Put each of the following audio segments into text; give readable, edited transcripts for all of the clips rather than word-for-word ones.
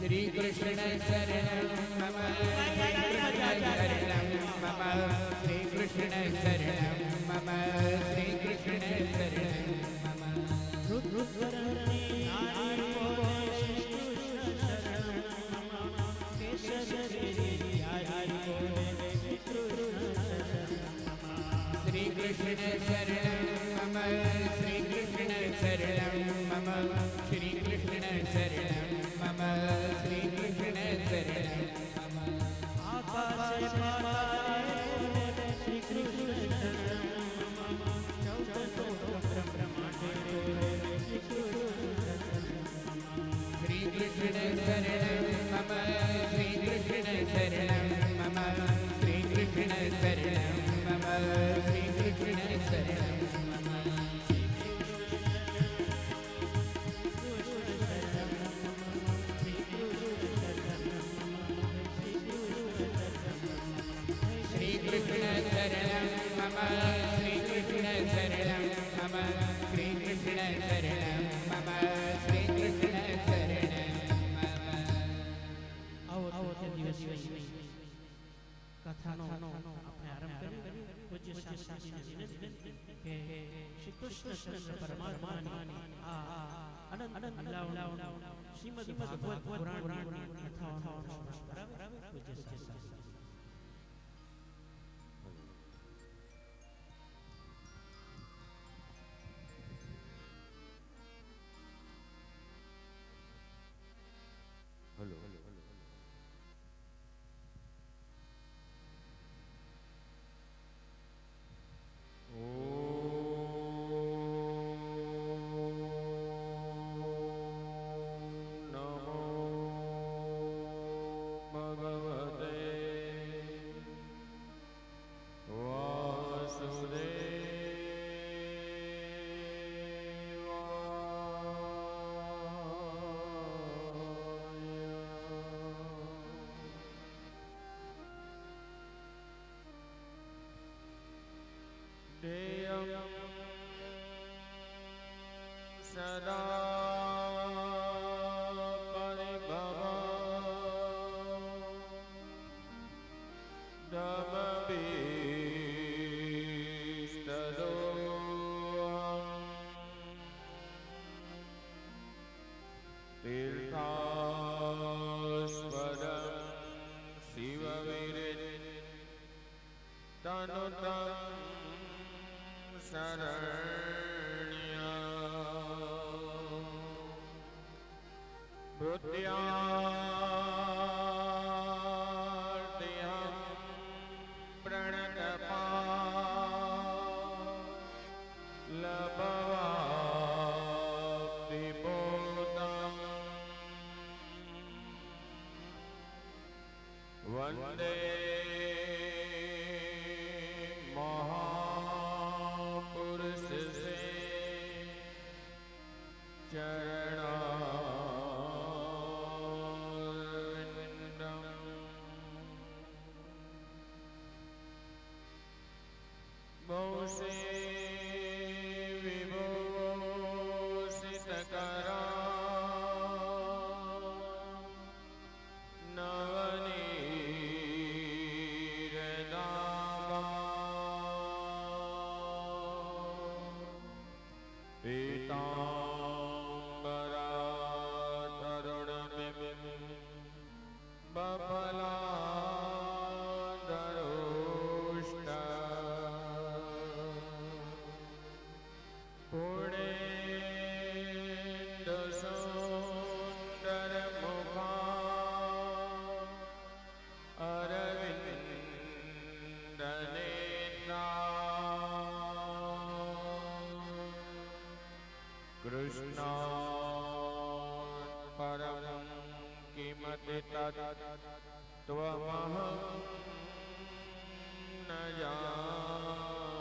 श्री कृष्ण शरणं मम श्री कृष्ण शरणं मम श्री कृष्ण शरणं मम श्री कृष्ण शरणं मम श्री कृष्ण शरणं मम श्री कृष्ण शरणं मम श्री कृष्ण शरणं मम आकाशे पाताले श्री कृष्ण शरणं मम चौदतो ब्रह्मांडे श्री कृष्ण शरणं मम श्री कृष्ण शरणं मम श्री कृष्ण शरणं मम श्री कृष्ण शरणं मम श्री कृष्ण शरणं मम श्री कृष्ण शरणं मम श्री कृष्ण शरणं मम श्री कृष्ण शरणं मम आओ દિવસ કથાનો આપણે આરંભ કરીએ પૂજ્ય શાસ્ત્રીજીને વિનંતી કે શ્રી કૃષ્ણચંદ્ર પરમાત્માની આ અનંત લીલાઓનો શ્રીમદ ભાગવત પુરાણની કથાઓનો કરાવે પૂજ્ય શાસ્ત્રી हेलो सदा परिभव दमभिस्तदो तीर्थास्पदं शिवविरित् तनुतं शरण्या बुद्ध्यार्तिहं प्रणतपा लभवाप्तिबोधं वन्दे चरणारविन्दं बहुसे विभूषितकरा नवनीरदाभा पीताम्बरा तरुणमिं बफलाधरोष्ट पूर्णेन्दुसुन्दरमुखा अरविन्दनेत्रा कृष्णात् परं किमपि तत् त्वमहं न जाने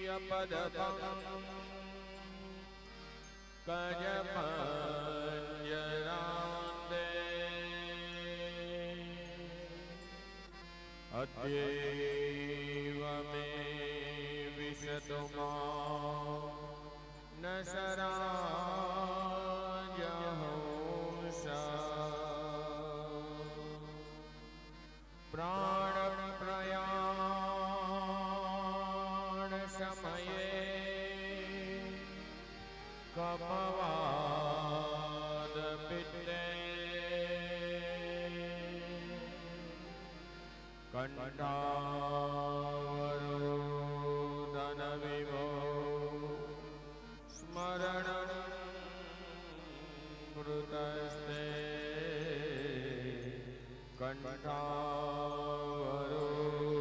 कृष्णत्वदीयपदपं गजपञ्जरान्ते अद्यैव मे विष दिशतु मां न शराजहंसा प्राणप्रयाण समये कपवादपित्ते कंठावरोदनविभो स्मरणं कृतस्ते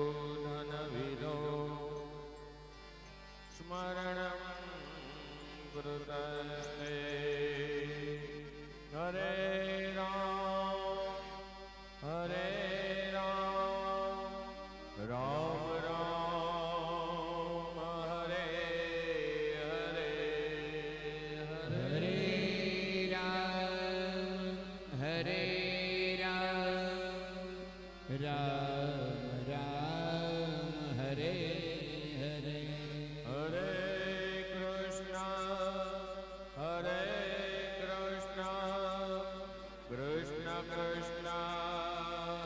कंठावरोदनविदो स्मरणं कृतस्ते हरे राम हरे राम राम हरे हरे हरे राम हरे राम राम राम हरे हरे हरे कृष्ण कृष्ण कृष्ण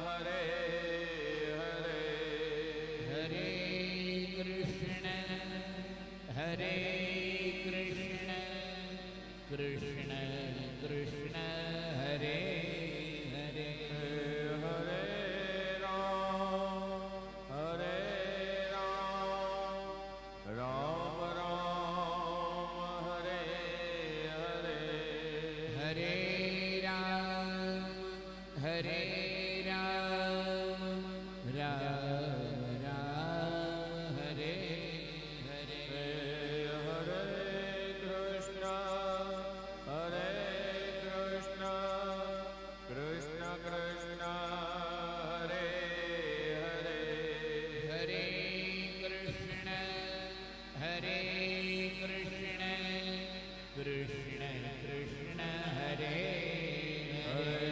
हरे हरे हरे कृष्ण कृष्ण कृष्ण हरे हरे हरे राम राम राम हरे हरे हरे राम राम राम हरे हरे हरे कृष्ण कृष्ण कृष्ण हरे हरे हरे कृष्ण कृष्ण कृष्ण हरे हरे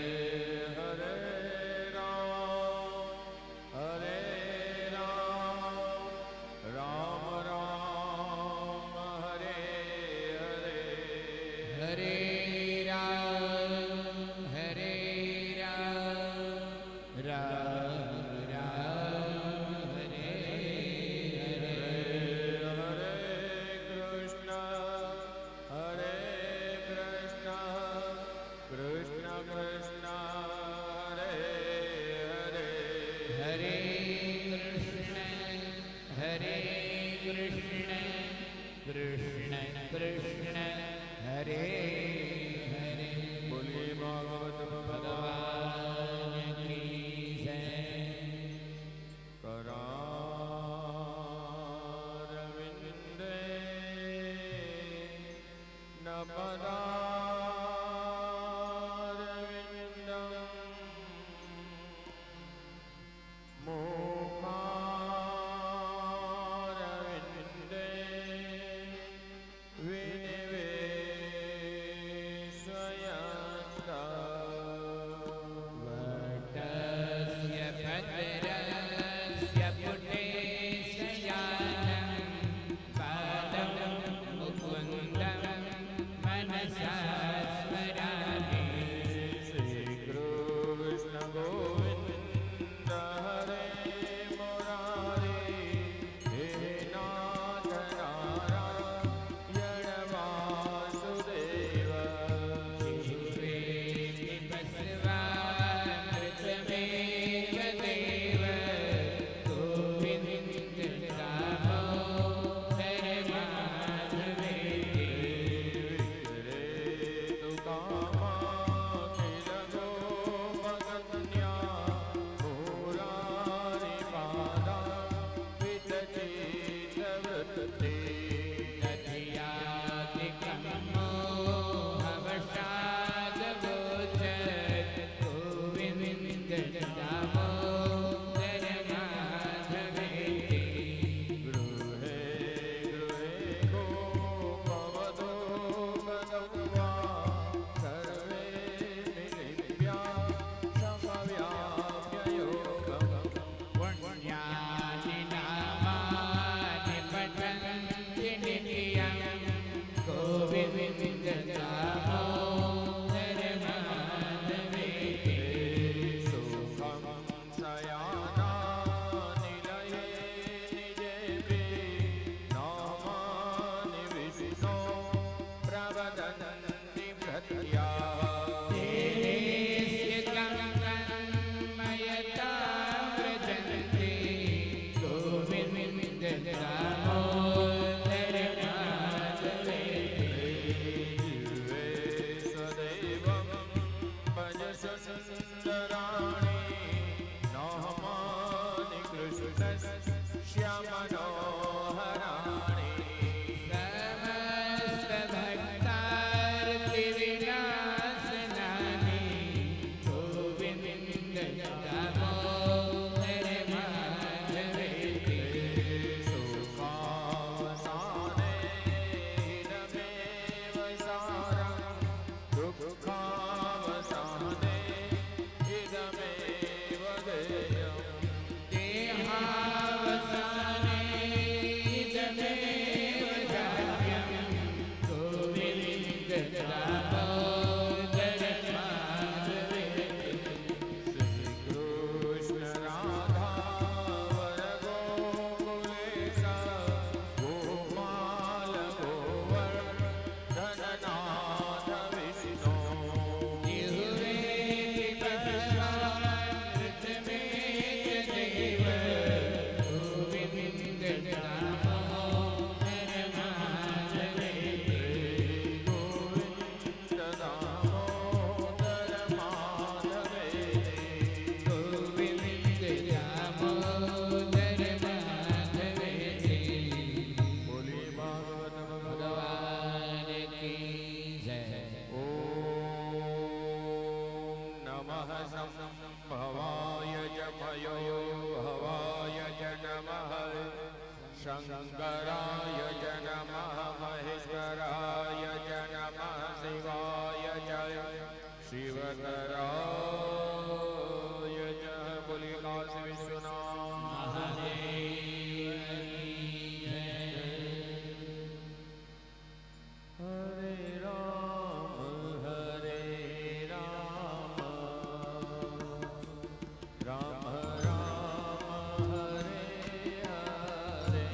हरे राम राम राम हरे हरे हरे राम राम राम हरे हरे हरे कृष्ण कृष्ण कृष्ण हरे हरे हरे कृष्ण कृष्ण कृष्ण हरे हरे बोलिए भागवत भगवान की जय करारविन्दे नपदारविन्दं मुखारविन्दे विनिवेशयन्तः श्यामनोहराणि समस्त भक्तार्ति विनाशनानि गोविंद दामोदर माधवेति सुखावसाने इदमेव सारं दुःखावसाने इदमेव देयम् देहावसाने इदमेव जात्यं गोविंद दामोदर माधवेति श्रीकृष्ण राधा वरगोकुलेश गोपाल गोवर्धननाथ विष्णु जिह्वेति पश्चामृतमेव देव गोविंद दामोदर माधवेति गोविन्द दामोदर माधवेति गोविंद दामोदर माधवेति बोली भागवत भगवान की जय। ॐ नमः संभवाय च भयो भवाय च नमः शङ्कराय च नमः महेश्वराय च नमः शिवाय च शिवतराय च बोली काशी विश्वनाथ हरे राम राम राम हरे हरे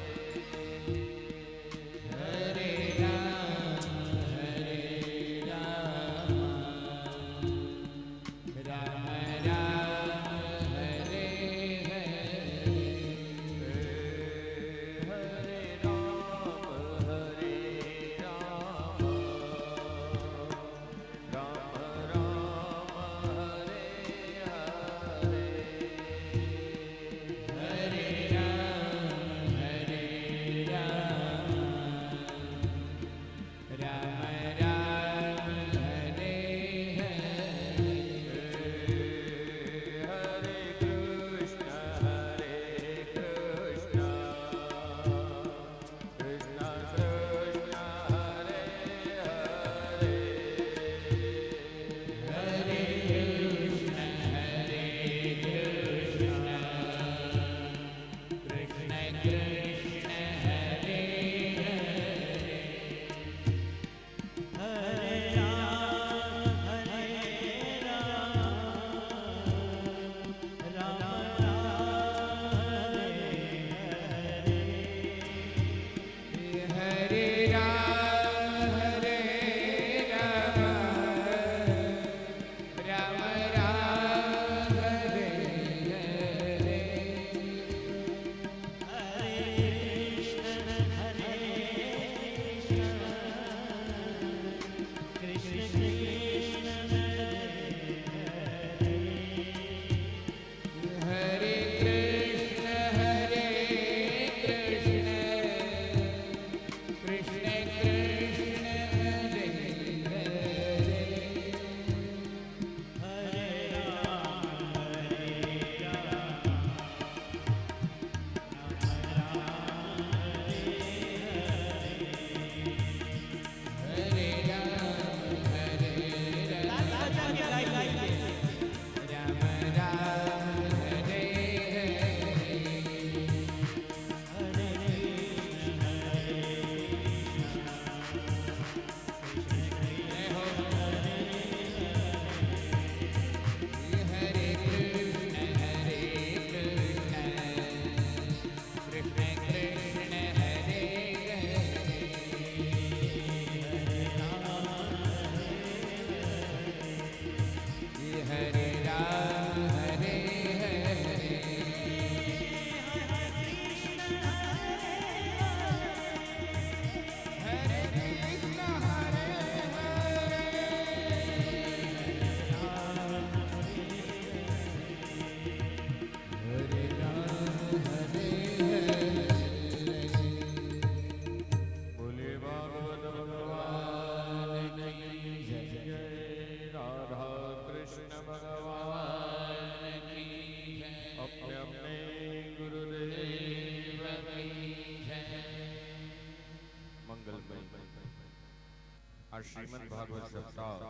આ શ્રીમદ ભાગવત સપ્તાહ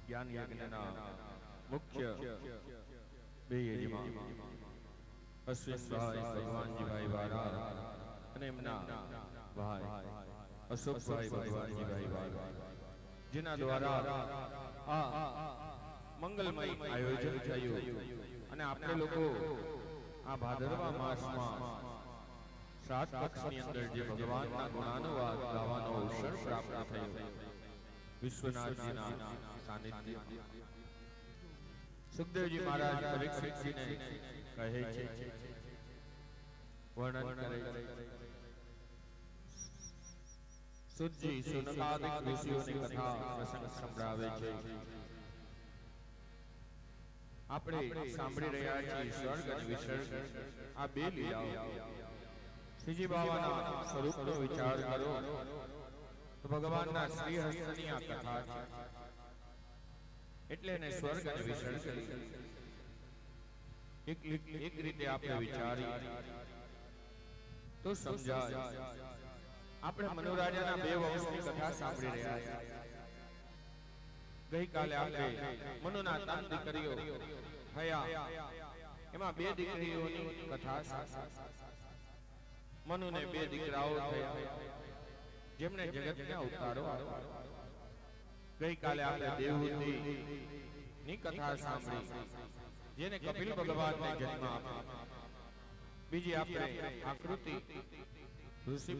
જ્ઞાન યજ્ઞના મુખ્ય બે યજમાન અશ્વિનભાઈ ભગવાનજીભાઈ વાળા અને એમના ભાઈ અશોકભાઈ ભગવાનજીભાઈ વાળા, જેના દ્વારા આ મંગલમય આયોજન થયું અને આપણે લોકો આ ભાદરવા માસમાં 7 પક્ષની અંદર જે ભગવાનના ગુણાનુવાદ ગાવાનો અવસર પ્રાપ્ત થયો વિશ્વનાથજીના સાનિધ્ય. સુખદેવજી મહારાજ પરીક્ષિતજીને કહે છે, વર્ણન કરે છે, સુતજી સુનકાદિક ઋષિઓની કથા પ્રસંગ સંભળાવે છે. આપણે સાંભળી રહ્યા છીએ સ્વર્ગ અને વિસર્ગ, આ બે લીલાઓ. શ્રીજી બાવાના સ્વરૂપનો વિચાર કરો તો ભગવાનના શ્રીહસ્તની આ કથા છે, એટલે એને સ્વર્ગ અને વિસર્ગ એક રીતે આપણે વિચારીએ તો સમજાય. આપણે મનુરાજાના 2 વંશની કથા સાંભળી રહ્યા છીએ. ગઈકાલે આપણે મનુના 3 દીકરીઓ થયા, એમાં 2 દીકરીઓની કથા સાંભળી. મનુને 2 દીકરાઓ થયા, જેમને જગતના અવતારો આપ્યા. ગઈકાલે આપણે દેવહૂતિ ની કથા સાંભળી, જેને કપિલ ભગવાનને જન્મ આપ્યો. બીજી આપણે આકૃતિ ઋષિ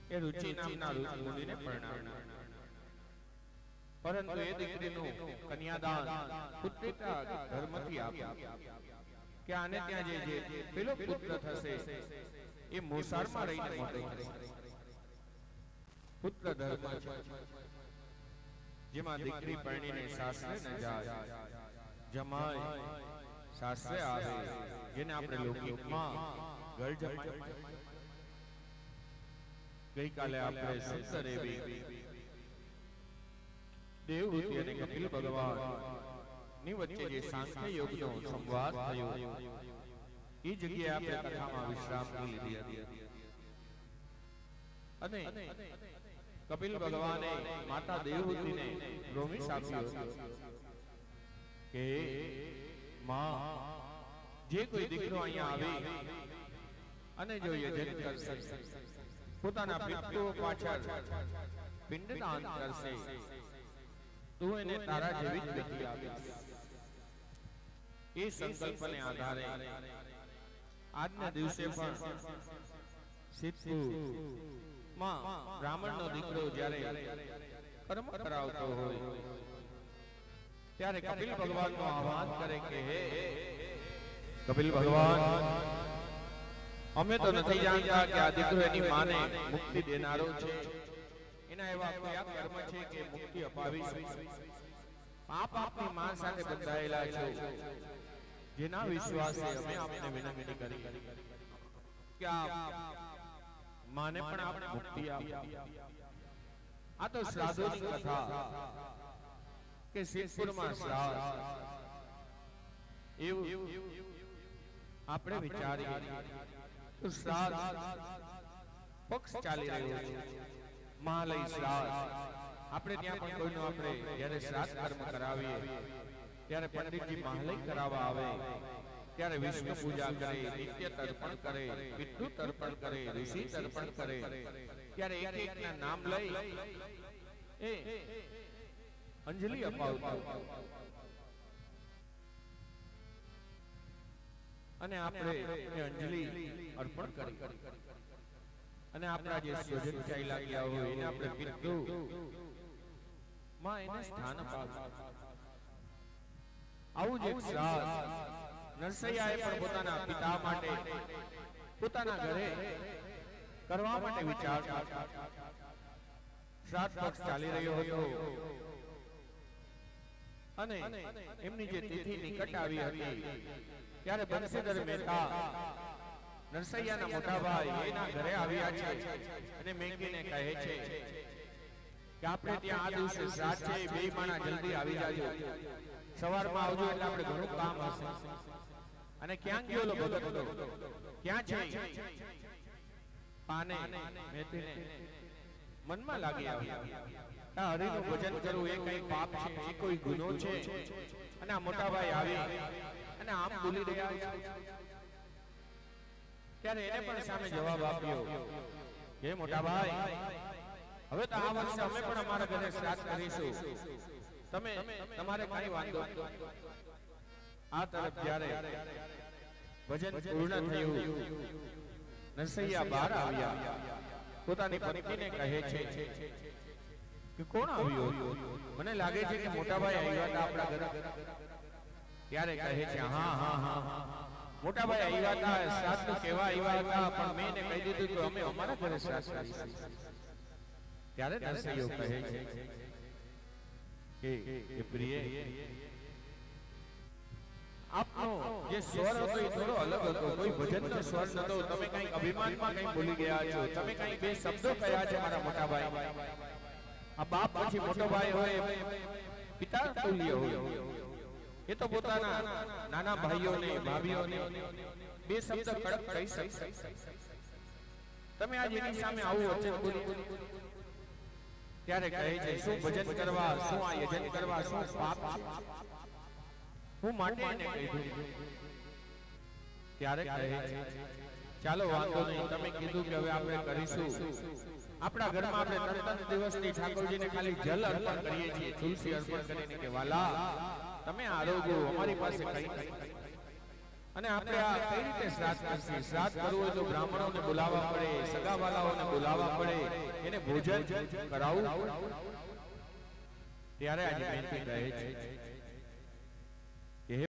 એ રુચિ નામના મુનિને પરણાવ્યા. પરંતુ એ દીકરીનું કન્યાદાન પુત્રિકા ધર્મથી આપ્યું કે આને ત્યાં જે પેલો પુત્ર થશે એ મોસાળમાં રહીને મોટો થશે. પુત્ર ધર્મ છે, જેમાં દીકરી પરણીને સાસરે ન જાય, જમાય સાસરે આવે, જેને આપણે લૌકિકમાં ઘર જમાય. ગઈકાલે આપણે સુંદર એવી દેવહૂતિ અને કપિલ ભગવાન ની વચ્ચે જે સાંખ્ય યોગનો સંવાદ થયો એ જગ્યાએ આપણે કથામાં વિશ્રામ લીધી હતી. અને કપિલ ભગવાને માતા દેવહૂતિને પ્રોમિસ આપ્યો કે માં, જે કોઈ દીકરો અહીંયા આવે અને જો યજન કરશે, પોતાના પિતૃઓ પાછળ પિંડદાન કરશે, તું એને તારા જેવી જ બેટી આપીશ. એ સંકલ્પને આધારે આજના દિવસે પણ સિદ્ધપુર માં બ્રાહ્મણનો દીકરો જ્યારે કર્મ કરાવતો હોય ત્યારે કપિલ ભગવાનનું આહ્વાન કરે કે હે કપિલ ભગવાન, અમે તો નથી જાણતા કે આ દીકરો એની માને મુક્તિ દેનારો છે. એના એવા કયા કર્મ છે કે મુક્તિ અપાવી શકે? પાપ આપની માં સાથે બંધાયેલા છો, જેના વિશ્વાસે અમે આપને વિનંતી કરી કે આપ માને પણ આપ મુક્તિ આપો. આ તો શ્રાદ્ધોની કથા કે સિદ્ધપુરમાં શ્રાદ્ધ એવું આપણે વિચારીએ તો શ્રાદ્ધ પક્ષ ચાલી રહ્યો છે, મહાલય શ્રાદ્ધ. આપણે ત્યાં પણ કોઈનું આપણે જ્યારે શ્રાદ્ધ કર્મ કરાવીએ ત્યારે પંડિતજી મહાલય કરાવવા આવે ત્યારે વિષ્ણુ પૂજા કરે, નિત્ય તર્પણ કરે, વિષ્ણુ તર્પણ કરે, ઋષિ તર્પણ કરે, ત્યારે એક એકના નામ લઈ એ અંજલિ અપાવતા અને આપણે એ અંજલિ અર્પણ કરી અને આપણા જે સ્વજન ચાલ્યા ગયા હોય એને આપણે પિતૃ માં એને સ્થાન અપાવ્યું. આવું જ એક શ્રાદ્ધ નરસૈયાએ પણ પોતાના પિતા માટે પોતાના ઘરે કરવા માટે વિચારતા. શ્રાદ્ધ પક્ષ ચાલી રહ્યો હતો અને એમની જે તિથિ નિકટ આવી હતી ત્યારે બંસીધર મહેતા નરસૈયાના મોટા ભાઈ એના ઘરે આવ્યા છે અને મેંગીને કહે છે કે આપણે ત્યાં આ દિવસે શ્રાદ્ધ છે, 2 માણા જલ્દી આવી જાજો, સવારમાં આવજો એટલે આપણે ઘણું કામ હશે. અને ક્યાં ગયો લો ભગત, ક્યાં છે? પાને મેતીને મનમાં લાગી આવી આ હરિનું ભજન કરવું એ કઈ પાપ છે, એ કોઈ ગુનો છે? અને આ મોટા ભાઈ આવી અને આમ બોલી રહ્યા છે. ત્યારે એને પણ સામે જવાબ આપ્યો કે મોટા ભાઈ, હવે તો આ વર્ષે અમે પણ અમારા ઘરે શ્રાદ્ધ કરીશું, તમે તમારે કઈ વાંધો નહીં. આ તરફ જ્યારે ભજન પૂર્ણ થયું, નરસૈયા બહાર આવ્યા, પોતાની પત્નીને કહે છે કે કોણ આવ્યું? મને લાગે છે કે મોટાભાઈ આવ્યા હતા આપણા ઘરે. ત્યારે કહે છે હા હા હા મોટાભાઈ આવ્યા હતા, શ્રાદ્ધ કેવા આવ્યા હતા, પણ મેં એને કહી દીધું કે અમે અમારા ઘરે શ્રાદ્ધ કરીશું. ત્યારે નરસૈયો કહે છે કે પ્રિય, આપનો જે સ્વર હતો એ થોડો અલગ હતો, કોઈ ભજનનો સ્વર નતો. તમે કંઈક અભિમાનમાં કંઈક ભૂલી ગયા છો. તમે કંઈક બે શબ્દો કહ્યા છે મારા મોટા ભાઈ. આ બાપ પછી મોટો ભાઈ હોય, પિતા તુલ્ય હોય. એ તો પોતાના નાના ભાઈઓને ભાભીઓને બે શબ્દ કડક કહી શકશે. તમે આજ એની સામે આવું વચન બોલી. ત્યારે કહે છે શું ભજન કરવા, શું આ યજન કરવા, શું પાપ છે? હું માટે એને કીધું. ત્યારે કહે છે ચાલો વાંધો નહીં, તમે કીધું કે હવે આપણે કરીશું. આપણા ઘરમાં આપણે 3 દિવસની ઠાકોરજીને ખાલી જલ અર્પણ કરીએ છીએ, તુલસી અર્પણ કરીને કે વાલા તમે આરોગો, અમારી પાસે કઈ નહીં. અને આપણે આ કઈ રીતે શ્રાદ્ધ કરશું? શ્રાદ્ધ કરવું હોય તો બ્રાહ્મણોને બોલાવવા પડે, સગાવાલાઓને બોલાવવા પડે, એને ભોજન કરાવવું પડે. ત્યારે આજે બહેનથી કહે છે